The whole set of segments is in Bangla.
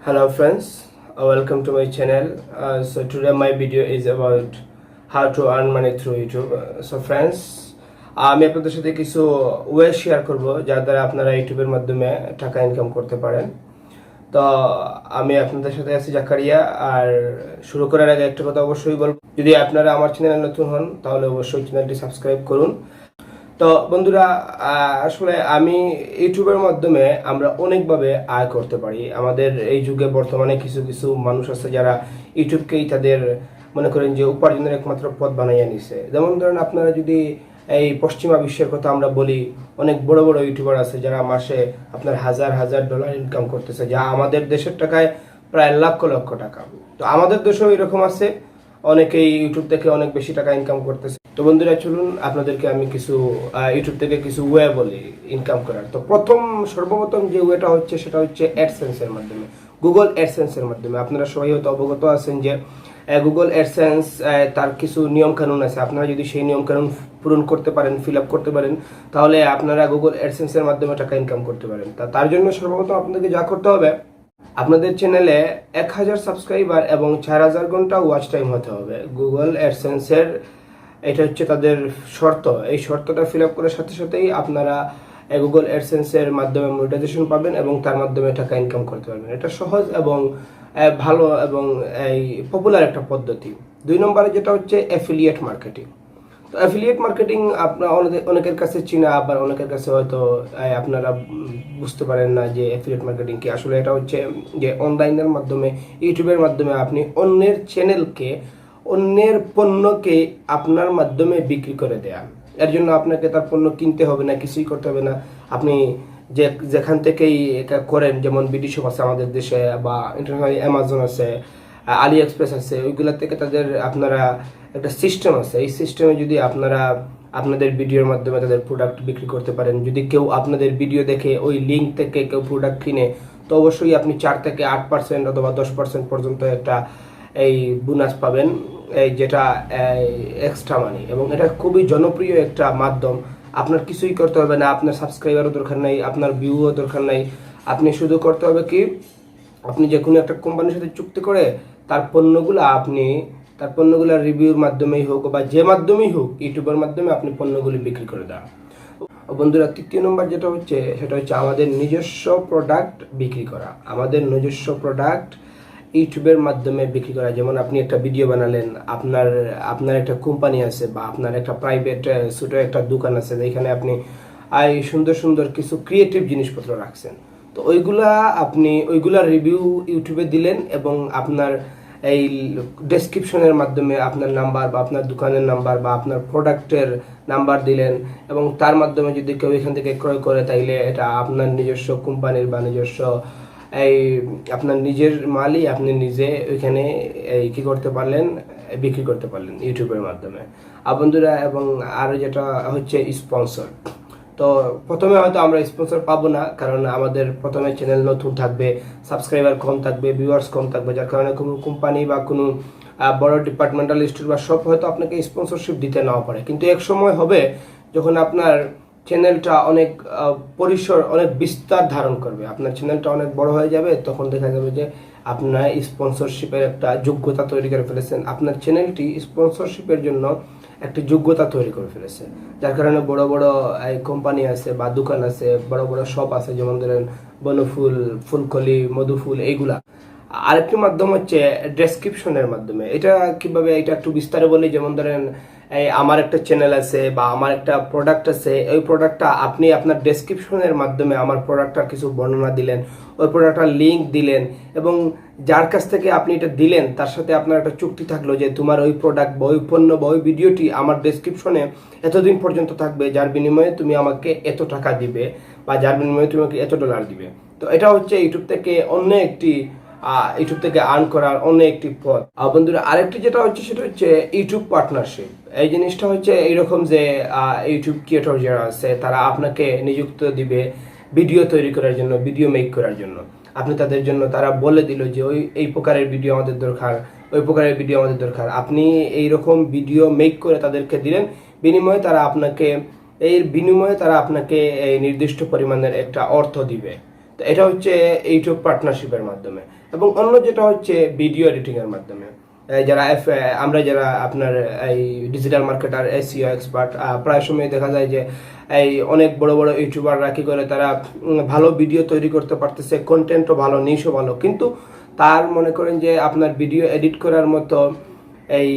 Hello friends, welcome to my channel. So today my video is about how to earn money through YouTube. So friends, আমি আপনাদের সাথে কিছু ওয়ে শেয়ার করব যার দ্বারা আপনারা ইউটিউবের মাধ্যমে টাকা ইনকাম করতে পারেন। তো আমি আপনাদের সাথে আছি জাকারিয়া। আর শুরু করার আগে একটা কথা অবশ্যই বলবো, যদি আপনারা আমার চ্যানেলে নতুন হন তাহলে অবশ্যই চ্যানেলটি সাবস্ক্রাইব করুন। তো বন্ধুরা, আসলে আমি ইউটিউবের মাধ্যমে আমরা অনেকভাবে আয় করতে পারি। আমাদের এই যুগে বর্তমানে কিছু কিছু মানুষ আছে যারা ইউটিউবকেই তাদের মনে করেন যে উপার্জনের একমাত্র পথ বানাইয়া নিছে। যেমন ধরেন, আপনারা যদি এই পশ্চিমা বিশ্বের কথা আমরা বলি, অনেক বড় বড় ইউটিউবার আছে যারা মাসে আপনার হাজার হাজার ডলার ইনকাম করতেছে, যা আমাদের দেশের টাকায় প্রায় লক্ষ লক্ষ টাকা। তো আমাদের দেশেও এরকম আছে, অনেকেই ইউটিউব থেকে অনেক বেশি টাকা ইনকাম করতেছে। তো বন্ধুরা, চলুন আপনাদেরকে আমি কিছু ইউটিউব থেকে কিছু ওয়ে বলি ইনকাম করার। তো সর্বপ্রথম যে ওয়েটা হচ্ছে সেটা হচ্ছে অ্যাডসেন্সের মাধ্যমে, গুগল অ্যাডসেন্সের মাধ্যমে। আপনারা সবাই হয়তো অবগত আছেন যে গুগল অ্যাডসেন্স তার কিছু নিয়ম কানুন আছে। আপনারা যদি সেই নিয়ম কানুন পূরণ করতে পারেন, ফিল আপ করতে পারেন, তাহলে আপনারা গুগল অ্যাডসেন্সের মাধ্যমে টাকা ইনকাম করতে পারেন। তার জন্য সর্বপ্রথম আপনাদেরকে যা করতে হবে, আপনাদের চ্যানেলে 1000 সাবস্ক্রাইবার এবং 4000 ঘন্টা ওয়াচ টাইম হতে হবে। গুগল অ্যাডসেন্সের এটা হচ্ছে তাদের শর্ত। এই শর্তটা ফিল আপ করার সাথে সাথেই আপনারা গুগল অ্যাডসেন্সের মাধ্যমে মনিটাইজেশন পাবেন এবং তার মাধ্যমে টাকা ইনকাম করতে পারবেন। এটা সহজ এবং ভালো এবং এই পপুলার একটা পদ্ধতি। 2 নম্বরে যেটা হচ্ছে অ্যাফিলিয়েট মার্কেটিং। তো অ্যাফিলিয়েট মার্কেটিং আপনার অনেকের কাছে চিনা, আবার অনেকের কাছে হয়তো আপনারা বুঝতে পারেন না যে অ্যাফিলিয়েট মার্কেটিং কি। আসলে এটা হচ্ছে যে অনলাইনের মাধ্যমে, ইউটিউবের মাধ্যমে আপনি অন্যের চ্যানেলকে, অন্যের পণ্যকে আপনার মাধ্যমে বিক্রি করে দেয়া। এর জন্য আপনাকে তার পণ্য কিনতে হবে না, কিছুই করতে হবে না। আপনি যেখান থেকেই এটা করেন, যেমন বিডি শপ আছে আমাদের দেশে, বা ইন্টারন্যাশনালি অ্যামাজন আছে, আলি এক্সপ্রেস আছে, ওইগুলা থেকে আপনারা একটা সিস্টেম আছে। এই সিস্টেমে যদি আপনারা আপনাদের ভিডিওর মাধ্যমে তাদের প্রোডাক্ট বিক্রি করতে পারেন, যদি কেউ আপনাদের ভিডিও দেখে ওই লিঙ্ক থেকে কেউ প্রোডাক্ট কিনে, তো অবশ্যই আপনি 4 থেকে 8% অথবা 10% পর্যন্ত একটা এই বোনাস পাবেন, এই যেটা এক্সট্রা মানি। এবং এটা খুবই জনপ্রিয় একটা মাধ্যম। আপনার কিছুই করতে হবে না, আপনার সাবস্ক্রাইবারও দরকার নাই, আপনার ভিউও দরকার নাই। আপনি শুধু করতে হবে কি, আপনি যে কোনো একটা কোম্পানির সাথে চুক্তি করে তার পণ্যগুলো রিভিউর মাধ্যমেই হোক বা যে মাধ্যমেই হোক, ইউটিউবের মাধ্যমে আপনি পণ্যগুলি বিক্রি করে দেন। বন্ধুরা, 3 নম্বর যেটা হচ্ছে সেটা হচ্ছে আমাদের নিজস্ব প্রোডাক্ট বিক্রি করা। আমাদের নিজস্ব প্রোডাক্ট ইউটিউবের মাধ্যমে বিক্রি করা। যেমন আপনি একটা ভিডিও বানালেন, আপনার একটা কোম্পানি আছে বা আপনার একটা প্রাইভেট ছোট একটা দোকান আছে, যেখানে আপনি সুন্দর সুন্দর কিছু ক্রিয়েটিভ জিনিসপত্র রাখছেন। তো ওইগুলা রিভিউ ইউটিউবে দিলেন এবং আপনার এই ডেসক্রিপশনের মাধ্যমে আপনার নাম্বার বা আপনার দোকানের নাম্বার বা আপনার প্রোডাক্টের নাম্বার দিলেন, এবং তার মাধ্যমে যদি কেউ এখান থেকে ক্রয় করে, তাইলে এটা আপনার নিজস্ব কোম্পানির বা নিজস্ব আপনার নিজের মালই আপনি নিজে ওইখানে কি করতে পারলেন, বিক্রি করতে পারলেন ইউটিউবের মাধ্যমে। বন্ধুরা, এবং আরো যেটা হচ্ছে স্পন্সর। তো প্রথমে হয়তো আমরা স্পন্সর পাবো না, কারণ আমাদের প্রথমে চ্যানেল নতুন থাকবে, সাবস্ক্রাইবার কম থাকবে, ভিউয়ার্স কম থাকবে, যার কারণে কোনো কোম্পানি বা কোনো বড় ডিপার্টমেন্টাল স্টোর বা সব হয়তো আপনাকে স্পন্সরশিপ দিতে নাও পারে। কিন্তু এক সময় হবে যখন আপনার চ্যানেলটা অনেক পরিসর, অনেক বিস্তার ধারণ করবে, আপনার চ্যানেলটা অনেক বড় হয়ে যাবে, তখন দেখা যাবে যে আপনার স্পন্সরশিপের একটা যোগ্যতা তৈরি করে ফেলেছেন। আপনার চ্যানেলটি স্পন্সরশিপের জন্য একটা যোগ্যতা তৈরি করে ফেলেছে, যার কারণে বড় বড় কোম্পানি আছে বা দোকান আছে, বড় বড় শপ আছে, যেমন ধরেন বনফুল, ফুলকলি, মধুফুল, এইগুলা। আরেকটি মাধ্যম হচ্ছে ডেসক্রিপশনের মাধ্যমে। এটা কিভাবে, এটা একটু বিস্তারে বলি। যেমন ধরেন, আমার একটা চ্যানেল আছে বা আমার একটা প্রোডাক্ট আছে, ওই প্রোডাক্টটা আপনি আপনার ডেসক্রিপশনের মাধ্যমে আমার প্রোডাক্টটার কিছু বর্ণনা দিলেন, ওই প্রোডাক্টটার লিঙ্ক দিলেন, এবং যার কাছ থেকে আপনি এটা দিলেন তার সাথে আপনার একটা চুক্তি থাকলো যে তোমার ওই প্রোডাক্ট বা ওই পণ্য বা ওই ভিডিওটি আমার ডেসক্রিপশনে এতদিন পর্যন্ত থাকবে, যার বিনিময়ে তুমি আমাকে এত টাকা দিবে বা যার বিনিময়ে তুমি আমাকে এত ডলার দিবে। তো এটা হচ্ছে ইউটিউব থেকে আর্ন করার অন্য একটি পথ। বন্ধুরা, আরেকটি যেটা হচ্ছে সেটা হচ্ছে ইউটিউব পার্টনারশিপ। এই জিনিসটা হচ্ছে এইরকম যে ইউটিউব ক্রিয়েটর যারা আছে তারা আপনাকে নিযুক্ত দিবে ভিডিও তৈরি করার জন্য, ভিডিও মেক করার জন্য। আপনি তাদের জন্য, তারা বলে দিল যে এই প্রকারের ভিডিও আমাদের দরকার, ওই প্রকারের ভিডিও আমাদের দরকার। আপনি এইরকম ভিডিও মেক করে তাদেরকে দিলেন, বিনিময়ে তারা আপনাকে এই নির্দিষ্ট পরিমাণের একটা অর্থ দিবে। তো এটা হচ্ছে ইউটিউব পার্টনারশিপের মাধ্যমে। এবং অন্য যেটা হচ্ছে ভিডিও এডিটিং এর মাধ্যমে। আমরা যারা আপনার এই ডিজিটাল মার্কেটার, এসইও এক্সপার্ট, প্রায় সময় দেখা যায় যে এই অনেক বড় বড় ইউটিউবাররা কি করে, তারা ভালো ভিডিও তৈরি করতে পারতেছে, কন্টেন্টও ভালো, নিশও ভালো, কিন্তু তার মনে করেন যে আপনার ভিডিও এডিট করার মতো এই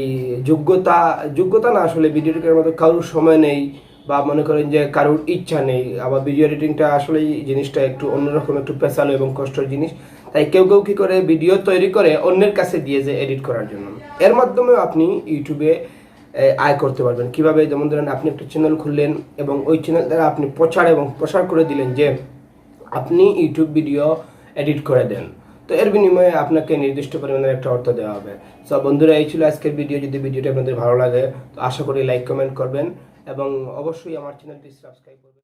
যোগ্যতা না, আসলে ভিডিও এডিট করার মতো কারোর সময় নেই, বা মনে করেন যে কারোর ইচ্ছা নেই। আবার ভিডিও এডিটিংটা আসলে জিনিসটা একটু অন্যরকম, একটু পেশালো এবং কষ্টের জিনিস। তাই কেউ কেউ কি করে ভিডিও তৈরি করে অন্যের কাছে দিয়ে যে এডিট করার জন্য। এর মাধ্যমে আপনি ইউটিউবে আয় করতে পারবেন কিভাবে? যেমন ধরেন আপনি একটা চ্যানেল খুললেন এবং ওই চ্যানেল দ্বারা আপনি প্রচার করে দিলেন যে আপনি ইউটিউব ভিডিও এডিট করে দেন, তো এর বিনিময়ে আপনাকে নির্দিষ্ট পরিমাণের একটা অর্থ দেওয়া হবে। সো বন্ধুরা, এই ছিল আজকের ভিডিও। যদি ভিডিওটা আপনাদের ভালো লাগে তো আশা করি লাইক কমেন্ট করবেন এবং অবশ্যই আমার চ্যানেলটি সাবস্ক্রাইব করবেন।